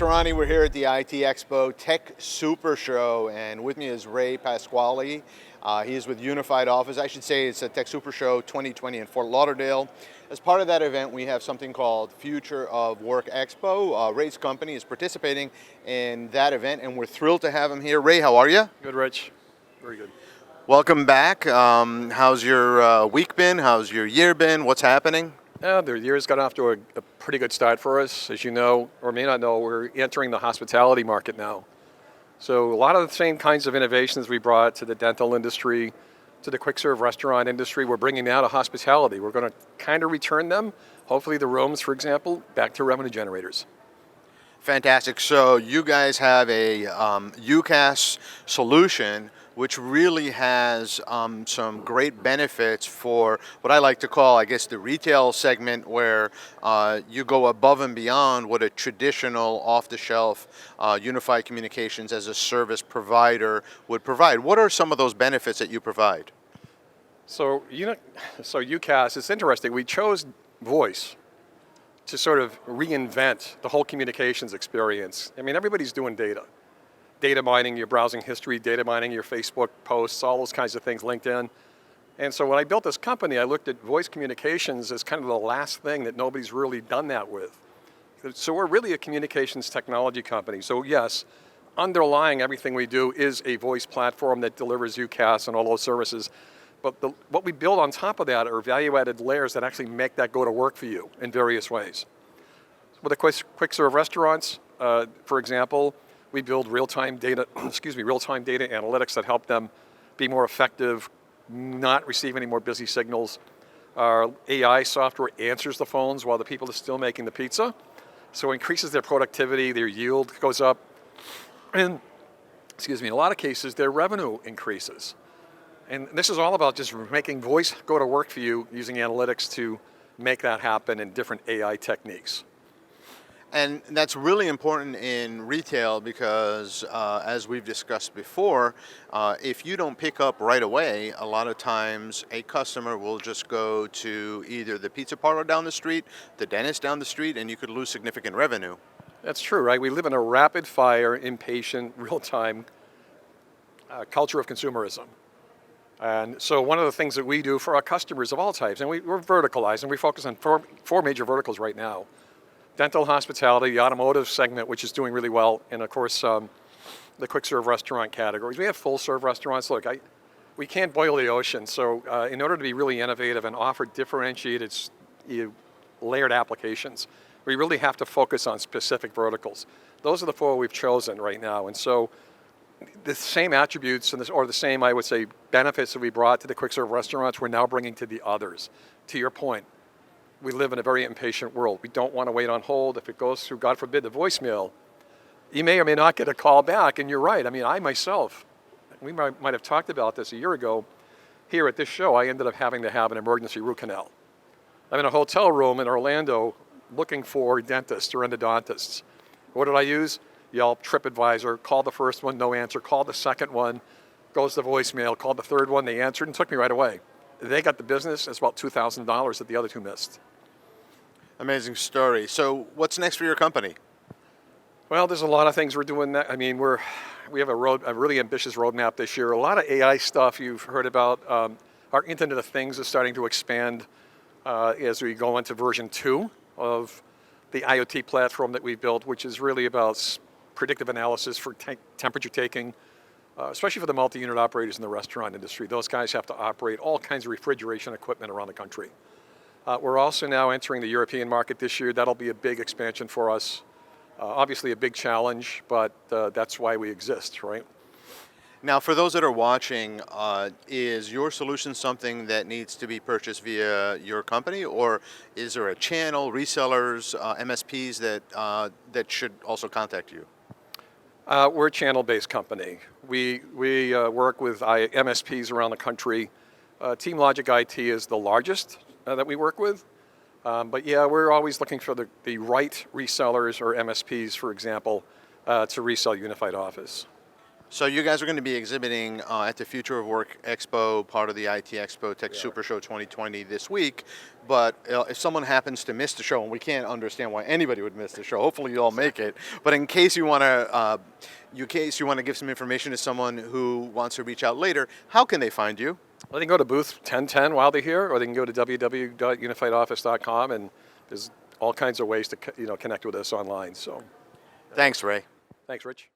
Tehrani, we're here at the IT Expo Tech Super Show, and with me is Ray Pasquale. He is with Unified Office. I should say it's a Tech Super Show 2020 in Fort Lauderdale. As part of that event, we have something called Future of Work Expo. Ray's company is participating in that event, and we're thrilled to have him here. Ray, how are you? Good, Rich. Very good. Welcome back. How's your week been? How's your year been? What's happening? Yeah, the year's got off to a pretty good start for us. As you know, or may not know, we're entering the hospitality market now. So a lot of the same kinds of innovations we brought to the dental industry, to the quick serve restaurant industry, we're bringing now to hospitality. We're going to kind of return them, hopefully the rooms, for example, back to revenue generators. Fantastic. So you guys have a UCaaS solution which really has some great benefits for what I like to call, I guess, the retail segment, where you go above and beyond what a traditional off-the-shelf unified communications as a service provider would provide. What are some of those benefits that you provide? So UCaaS, it's interesting. We chose voice to sort of reinvent the whole communications experience. I mean, everybody's doing data mining your browsing history, data mining your Facebook posts, all those kinds of things, LinkedIn. And so when I built this company, I looked at voice communications as kind of the last thing that nobody's really done that with. So we're really a communications technology company. So yes, underlying everything we do is a voice platform that delivers UCaaS and all those services. But what we build on top of that are value-added layers that actually make that go to work for you in various ways. With the quick serve restaurants, for example, we build real-time data, real-time data analytics that help them be more effective, not receive any more busy signals. Our AI software answers the phones while the people are still making the pizza, so it increases their productivity, their yield goes up, and in a lot of cases, their revenue increases. And this is all about just making voice go to work for you using analytics to make that happen in different AI techniques. And that's really important in retail because, as we've discussed before, if you don't pick up right away, a lot of times a customer will just go to either the pizza parlor down the street, the dentist down the street, and you could lose significant revenue. That's true, right? We live in a rapid-fire, impatient, real-time culture of consumerism. And so one of the things that we do for our customers of all types, and we're verticalized, and we focus on four major verticals right now. Dental, hospitality, the automotive segment, which is doing really well, and of course, the quick serve restaurant categories. We have full serve restaurants. Look, we can't boil the ocean, so in order to be really innovative and offer differentiated layered applications, we really have to focus on specific verticals. Those are the four we've chosen right now, and so the same attributes or the same, I would say, benefits that we brought to the quick serve restaurants, we're now bringing to the others. To your point, we live in a very impatient world. We don't want to wait on hold. If it goes through, God forbid, the voicemail, you may or may not get a call back, and you're right. I mean, I myself, we might have talked about this a year ago. Here at this show, I ended up having to have an emergency root canal. I'm in a hotel room in Orlando looking for dentists or endodontists. What did I use? Yelp, TripAdvisor, called the first one, no answer, called the second one, goes to voicemail, called the third one, they answered and took me right away. They got the business, it's about $2,000 that the other two missed. Amazing story. So what's next for your company? Well, there's a lot of things we're doing. I mean, we have a really ambitious roadmap this year. A lot of AI stuff you've heard about. Our Internet of Things is starting to expand as we go into version 2 of the IoT platform that we built, which is really about predictive analysis for temperature taking, especially for the multi-unit operators in the restaurant industry. Those guys have to operate all kinds of refrigeration equipment around the country. We're also now entering the European market this year. That'll be a big expansion for us. Obviously a big challenge, but that's why we exist, right? Now, for those that are watching, is your solution something that needs to be purchased via your company, or is there a channel, resellers, MSPs that should also contact you? We're a channel-based company. We work with MSPs around the country. Team Logic IT is the largest that we work with. But yeah, we're always looking for the right resellers or MSPs, for example, to resell Unified Office. So you guys are going to be exhibiting at the Future of Work Expo, part of the IT Expo Tech Yeah. Super Show 2020 this week. But if someone happens to miss the show, and we can't understand why anybody would miss the show, hopefully you all make it. But in case you want to, give some information to someone who wants to reach out later, how can they find you? Well, they can go to booth 1010 while they're here, or they can go to www.unifiedoffice.com, and there's all kinds of ways to connect with us online. So, Thanks, Ray. thanks, Rich.